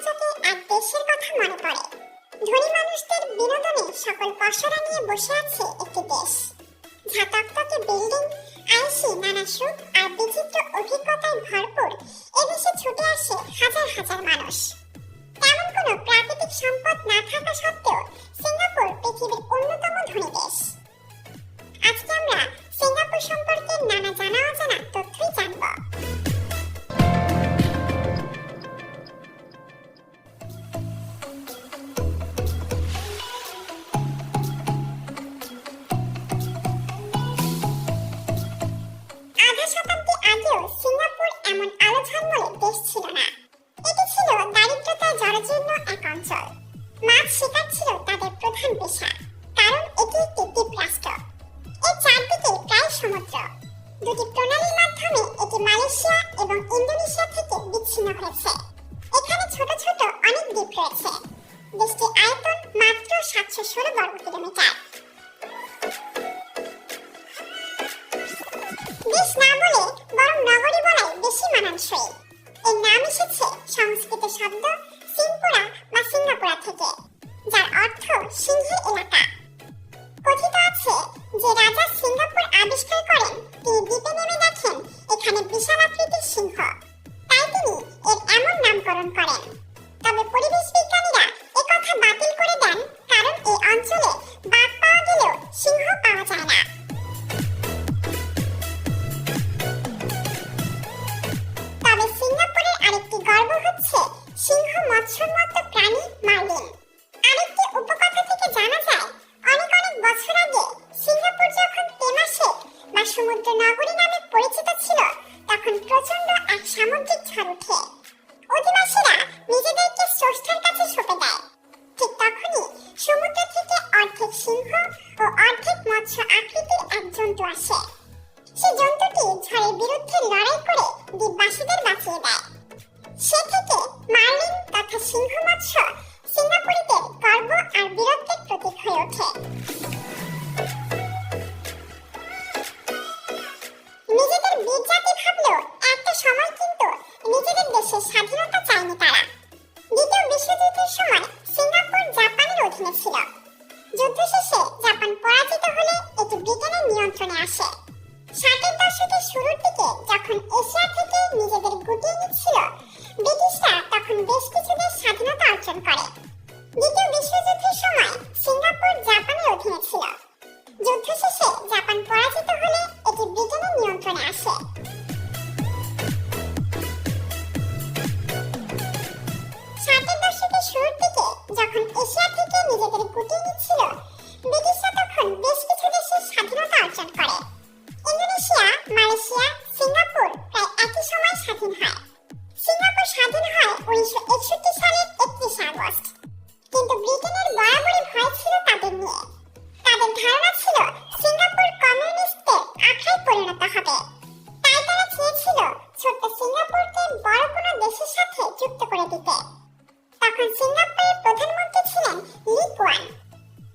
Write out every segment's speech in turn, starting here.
চোখে এক দেশের কথা মনে পড়ে। ধনী মানুষদের বিনোদনে সকল পসরা নিয়ে বসে আছে একটি দেশ। ঝাঁকটকে বিল্ডিং, আইসি নানা সুখ আর বিচিত্র অভিজ্ঞতায় ভরপুর এদেশে ছুটে আসে হাজার হাজার মানুষ। তেমন কোনো প্রাকৃতিক সম্পদ না থাকা সত্ত্বেও সিঙ্গাপুর পৃথিবীর অন্যতম ধনী দেশ। আজকে আমরা সিঙ্গাপুর সম্পর্কে নানা জানা অজানা তথ্যই জানব। আধা শতাব্দী আগেও সিঙ্গাপুর এমন আলো ঝলমলে দেশ ছিল না। এটি ছিল দারিদ্রতায় জরাজীর্ণ এক অঞ্চল। মাছ শিকার ছিল তাদের প্রধান পেশা, কারণ এটি একটি দ্বীপ রাষ্ট্র। এর চারদিকে প্রায় সমুদ্র। দুটি প্রণালীর মাধ্যমে এটি মালয়েশিয়া এবং ইন্দোনেশিয়া থেকে বিচ্ছিন্ন হয়েছে। এখানে ছোট ছোট অনেক দ্বীপ রয়েছে। দেশটির আয়তন মাত্র 716 বর্গ কিলোমিটার। দেশ না বলে বরং নগরী বলাই বেশি মানানসই। এর নাম এসেছে সংস্কৃত শব্দ সিংপুরা বা সিঙ্গাপুরা থেকে, যার অর্থ সিংহের এলাকা। কথিত আছে যে রাজা সিঙ্গাপুর আবিষ্কার করেন তিনি দ্বীপে নেমে দেখেন এখানে বিশাল আকৃতির সিংহ, তাই তিনি এর এমন নামকরণ করেন। তবে পরিবেশ বিজ্ঞানীরা একথা বাতিল করে দেন, কারণ এই অঞ্চলে বাঘ পাওয়া গেলেও সিংহ পাওয়া যায় না। তবে সিঙ্গাপুরের আরেকটি গর্ব হচ্ছে সিংহ মৎস্যর মতো প্রাণী মার্লিন। আরেকটি উপকথা থেকে জানা যায় অনেক অনেক বছর আগে সিঙ্গাপুর যখন তেমাসে বা সমুদ্র নগরী নামে পরিচিত ছিল, তখন প্রচন্ড এক সামুদ্রিক ঝড় ওঠে। অধিবাসীরা নিজেদেরকে স্রষ্টার কাছে সঁপে দেয়। ঠিক তখনই সমুদ্র থেকে অর্ধেক সিংহ ও অর্ধেক মৎস্য আকৃতির এক জন্তু আসে। সেই জন্তুটি ঝড়ের বিরুদ্ধে লড়াই করে দ্বীপবাসীদের বাঁচিয়ে দেয়। সে থেকে মার্লিন তথা সিংহ মৎস্য সিঙ্গাপুরিদের গর্ব আর বীরত্বের প্রতীক হয়ে ওঠে। নিজেদের বীর জাতি ভাবলেও একটা সময় কিন্তু নিজেদের দেশের স্বাধীনতা চায়নি তারা। দ্বিতীয় বিশ্বযুদ্ধের সময় সিঙ্গাপুর জাপানের অধীনে ছিল। যুদ্ধ শেষে জাপান পরাজিত হলে এটি ব্রিটেনের নিয়ন্ত্রণে আসে। 60-এর দশকের শুরুর দিকে যখন এশিয়া থেকে নিজেদের গুটিয়ে নিচ্ছিল, ব্রিটিশরা তখন বেশ কিছু দেশ স্বাধীনতা অর্জন করে। দ্বিতীয় বিশ্বযুদ্ধের সময় সিঙ্গাপুর জাপানের অধীনে ছিল। যুদ্ধ শেষে জাপান পরাজিত হলে এটি ব্রিটেনের নিয়ন্ত্রণে আসে। 60-এর দশকের শুরুর দিকে যখন এশিয়া থেকে নিজেদের গুটিয়ে নিচ্ছিল, ব্রিটিশরা তখন বেশ কিছু দেশের স্বাধীনতা অর্জন করে। ইন্দোনেশিয়া, মালয়েশিয়া, সিঙ্গাপুর প্রায় একই সময় স্বাধীন হয়। সিঙ্গাপুর স্বাধীন হয় 1961 সালের 31 আগস্ট। কিন্তু ব্রিটেনের বরাবরই ভয় ছিল তাদের নিয়ে। তাদের ধারণা ছিল সিঙ্গাপুর কমিউনিস্টদের আখড়ায় পরিণত হবে। তাই তারা চেয়েছিল ছোট্ট সিঙ্গাপুরকে বড় কোনো দেশের সাথে যুক্ত করে দিতে। তখন সিঙ্গাপুরের প্রধানমন্ত্রী ছিলেন লি কুয়ান।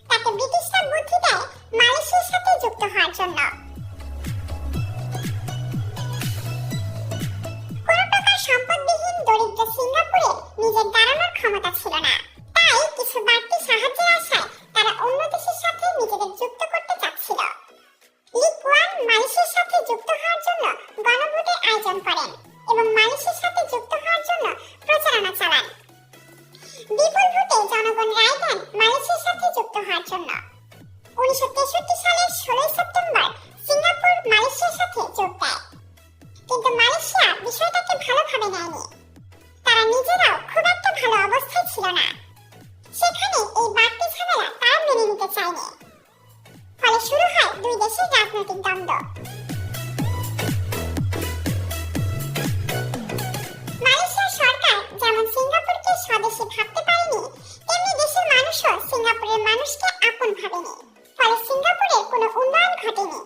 তাকে ব্রিটিশরা বুদ্ধি দেয় মালয়েশিয়ার সাথে যুক্ত হওয়ার জন্য। সম্পদবিহীন দরিদ্র সিঙ্গাপুরে নিজের দাঁড়ানোর ক্ষমতা ছিল না। তাই কিছু বাড়তি সাহায্যের আশায় তারা অন্য দেশের সাথে নিজেদের যুক্ত করতে চাচ্ছিল। লি কুয়ান মালয়েশিয়ার সাথে যুক্ত হওয়ার জন্য গণভোটের আয়োজন করেন এবং মালয়েশিয়ার সাথে যুক্ত হওয়ার জন্য প্রচারণা চালান। বিপুল ভোটে জনগণ রায় দেন মালয়েশিয়ার সাথে যুক্ত হওয়ার জন্য। 1963 সালের 16 সেপ্টেম্বর সিঙ্গাপুর মালয়েশিয়ার সাথে যোগ দেয়। কিন্তু মালয়েশিয়া বিষয়টাকে ভালোভাবে নেয়নি। তারা নিজেরাও খুব একটা ভালো অবস্থায় ছিল না। সেখানে এই বাড়তি ঝামেলা তারা মেনে নিতে চায়নি। ফলে শুরু হয় দুই দেশের রাজনৈতিক দ্বন্দ্ব। মালয়েশিয়ার সরকার যেমন সিঙ্গাপুরকে স্বদেশী ভাবতে পারেনি, তেমনি দেশের মানুষও সিঙ্গাপুরের মানুষকে আপন ভাবেনি। ফলে সিঙ্গাপুরের কোনো উন্নয়ন ঘটেনি।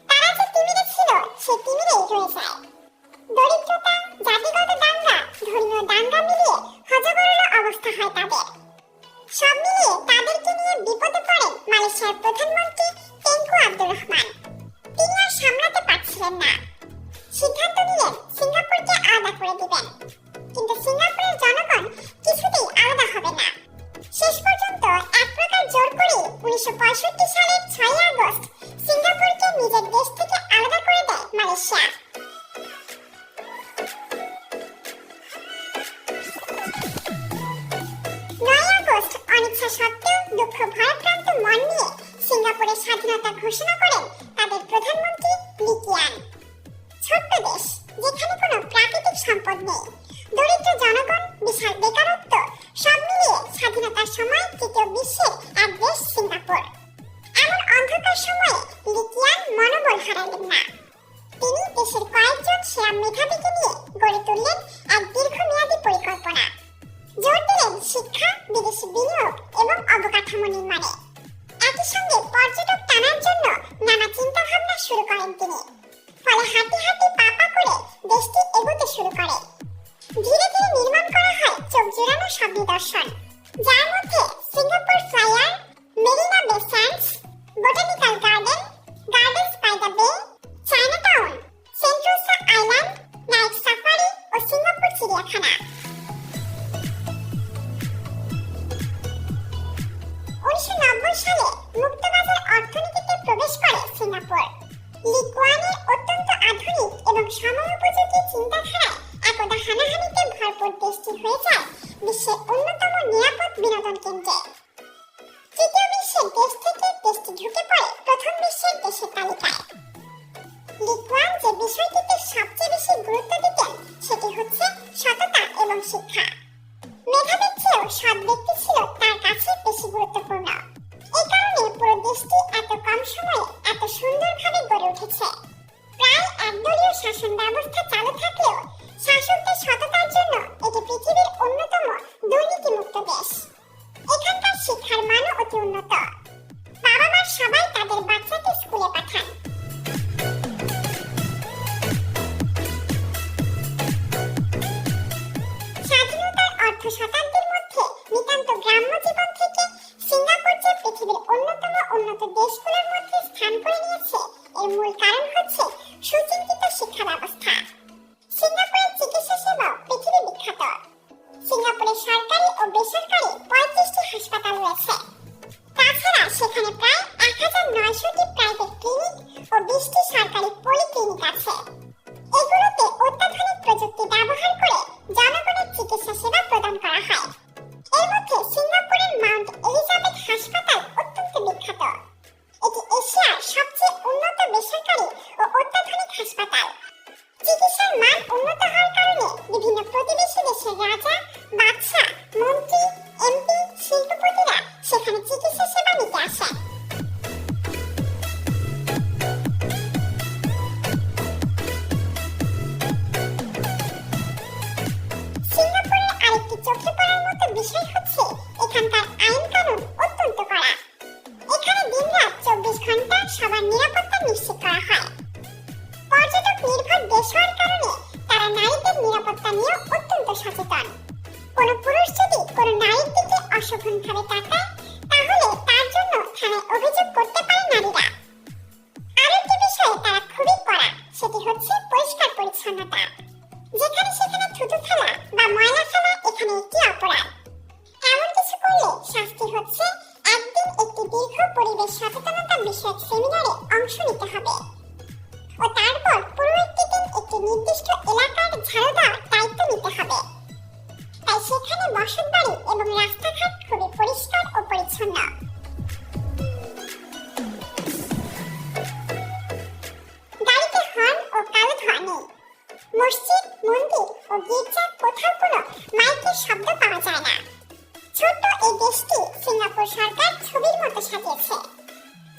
তারা যে তিমিরে ছিল সে তিমিরেই রয়ে যায়। দরিদ্রতা, জাতিগত দাঙ্গা, ধর্মীয় দাঙ্গা মিলিয়ে হযবরল অবস্থা হয় তাদের। সব মিলিয়ে তাদেরকে নিয়ে বিপদে পড়েন মালয়েশিয়ার প্রধানমন্ত্রী তেঙ্কু আব্দুর রহমান। তিনি আর দুঃখ ভারাক্রান্ত মন নিয়ে সিঙ্গাপুরের স্বাধীনতা ঘোষণা করেন তাদের প্রধানমন্ত্রী লি কিয়ান। ছোট্ট দেশ, যেখানে কোনো প্রাকৃতিক সম্পদ নেই, দরিদ্র জনগণ, বিশাল বেকারত্ব, সব মিলিয়ে স্বাধীনতার সময় তৃতীয় বিশ্বের এক দেশ সিঙ্গাপুর। এমন অন্ধকার সময়ে লি কিয়ান মনোবল হারালেন না। তিনি দেশের কয়েকজন সেরা মেধাবীকে নিয়ে গড়ে তুললেন এক দীর্ঘমেয়াদী পরিকল্পনা। জোর দিলেন শিক্ষা, বিদেশি বিনিয়োগ এবং অবকাঠামো নির্মাণে। একই সঙ্গে পর্যটক টানার জন্য নানা চিন্তা ভাবনা শুরু করেন তিনি। ফলে হাঁটি হাঁটি পা করে দেশটি এগোতে শুরু করে। ধীরে ধীরে নির্মাণ করা হয় চোখ জোড়ানো সব নিদর্শন, যার মধ্যে Singapore flyover, Marina Bay Sands, botanical garden, gardens by the bay, Chinatown, Sentosa island, night safari ও সিঙ্গাপুর চিড়িয়াখানা। 1990 সালে মুক্তবাজার অর্থনীতিতে প্রবেশ করে সিঙ্গাপুর। লি কুয়ানের অত্যন্ত আধুনিক এবং সময়োপযোগী চিন্তাধারায় একদা হানাহানিতে ভরপুর দেশটি হয়ে যায় বিশ্বের অন্যতম নিরাপদ বিনোদন কেন্দ্রে। তৃতীয় বিশ্বের দেশ থেকে দেশটি ঢুকে পড়ে প্রথম বিশ্বের দেশের তালিকায়। লি কুয়ান যে বিষয়টিতে সবচেয়ে বেশি গুরুত্ব দিতেন সেটি হচ্ছে সততা এবং শিক্ষা। মেধাবীর চেয়েও সৎ ব্যক্তি ছিল তার কাছে বেশি গুরুত্বপূর্ণ। এই কারণে পুরো দেশটি এত কম সময়ে এত সুন্দরভাবে গড়ে উঠেছে। প্রায় একদলীয় শাসন ব্যবস্থা চালু থাকলেও শাসকদের সততার জন্য এটি পৃথিবীর অন্যতম দুর্নীতিমুক্ত দেশ। এখানকার শিক্ষার মানও অতি উন্নত। বাবা মা সবাই তাদের বাচ্চাকে স্কুলে পাঠান। স্বাধীনতার অর্ধ শতাব্দীর মধ্যে নিতান্ত গ্রাম্য জীবন থেকে সিঙ্গাপুর যে পৃথিবীর অন্যতম উন্নত দেশগুলোর মধ্যে স্থান করে নিয়েছে, এর মূল কারণ হচ্ছে সুচিন্তিত শিক্ষা ব্যবস্থা। সিঙ্গাপুরের চিকিৎসা সেবা পৃথিবী বিখ্যাত। সিঙ্গাপুরের সরকারি ও বেসরকারি 35টি হাসপাতাল রয়েছে। তাছাড়া সেখানে প্রায় 1900টি প্রাইভেট ক্লিনিক ও 20টি সরকারি পলিক্লিনিক আছে। এগুলোতে অত্যাধুনিক প্রযুক্তি ব্যবহার করে জনগণের চিকিৎসা সেবা প্রদান করা হয়। এর মধ্যে সিঙ্গাপুরের মাউন্ট এলিজাবেথ হাসপাতাল অত্যন্ত বিখ্যাত। এটি এশিয়ার সবচেয়ে উন্নত বেসরকারি ও অত্যাধুনিক হাসপাতাল। চিকিৎসার মান উন্নত হওয়ার কারণে বিভিন্ন প্রতিবেশী দেশের রাজা, বাদশা, মন্ত্রী, এমপি, শিল্পপতিরা সেখানে চিকিৎসা সেবা নিতে আসেন। সিঙ্গাপুরের আরেকটি চোখে পড়ার মতো বিষয় হচ্ছে এখানকার আইন কানুন অত্যন্ত কড়া। এখানে দিনরাত 24 ঘন্টা সবার নিরাপত্তা নিশ্চিত করা হয়। পর্যটক নির্ভর দেশ হওয়ার কারণে তারা নারীদের নিরাপত্তা নিয়ে অত্যন্ত সচেতন। কোনো পুরুষ যদি কোনো নারীর দিকে অশোভনভাবে তাকায়, তাহলে তার জন্য থানায় অভিযোগ করতে পারে নারীরা। আরো একটি বিষয়ে তারা খুবই কড়া, সেটি হচ্ছে পরিষ্কার পরিচ্ছন্নতা। যেখানে সেখানে থুতু ফেলা বা ময়লা ফেলা এখানে একটি অপরাধ। এমন কিছু করলে শাস্তি হচ্ছে একদিন একটি দীর্ঘ পরিবেশ সচেতনতা বিষয়ক সেমিনারে অংশ নিতে হবে ও তারপর পুরো একটি দিন একটি নির্দিষ্ট এলাকার ঝাড়ু দেওয়ার দায়িত্ব নিতে হবে। তাই সেখানে বসতবাড়ি এবং রাস্তাঘাট খুবই পরিষ্কার ও পরিচ্ছন্ন। গাড়িতে হর্ন ও কালো ধোঁয়া নেই। মসজিদ, মন্দির ও গির্জা কোথাও কোনো মাইকের শব্দ পাওয়া যায় না। ছোট্ট এই দেশটি সিঙ্গাপুর সরকার ছবির মতো সাজিয়েছে।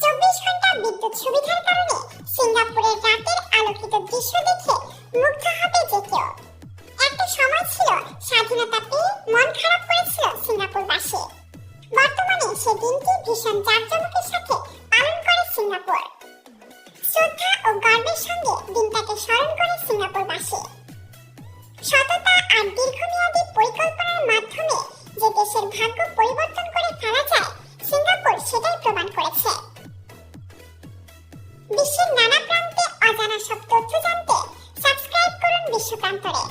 24 ঘন্টা বিদ্যুৎ সুবিধার কারণে সিঙ্গাপুরের রাতের আলোকিত দৃশ্য দেখে মুগ্ধ হবে যে কেউ। একটা সময় ছিল স্বাধীনতা পেয়ে মন খারাপ করেছিল সিঙ্গাপুরবাসী। বর্তমানে সে দিনটি ভীষণ জাঁকজমকের সাথে পালন করে সিঙ্গাপুর। শ্রদ্ধা ও গর্বের সঙ্গে দিনটাকে স্মরণ করে সিঙ্গাপুরবাসী। সততা আর দীর্ঘমেয়াদী পরিকল্পনার মাধ্যমে যে দেশের ভাগ্য পরিবর্তন করে ফেলা যায়, সিঙ্গাপুর সেটাই প্রমাণ করেছে। বিশ্বের নানা প্রান্তে অজানা সব তথ্য জানতে সাবস্ক্রাইব করুন বিশ্বপ্রান্তরে।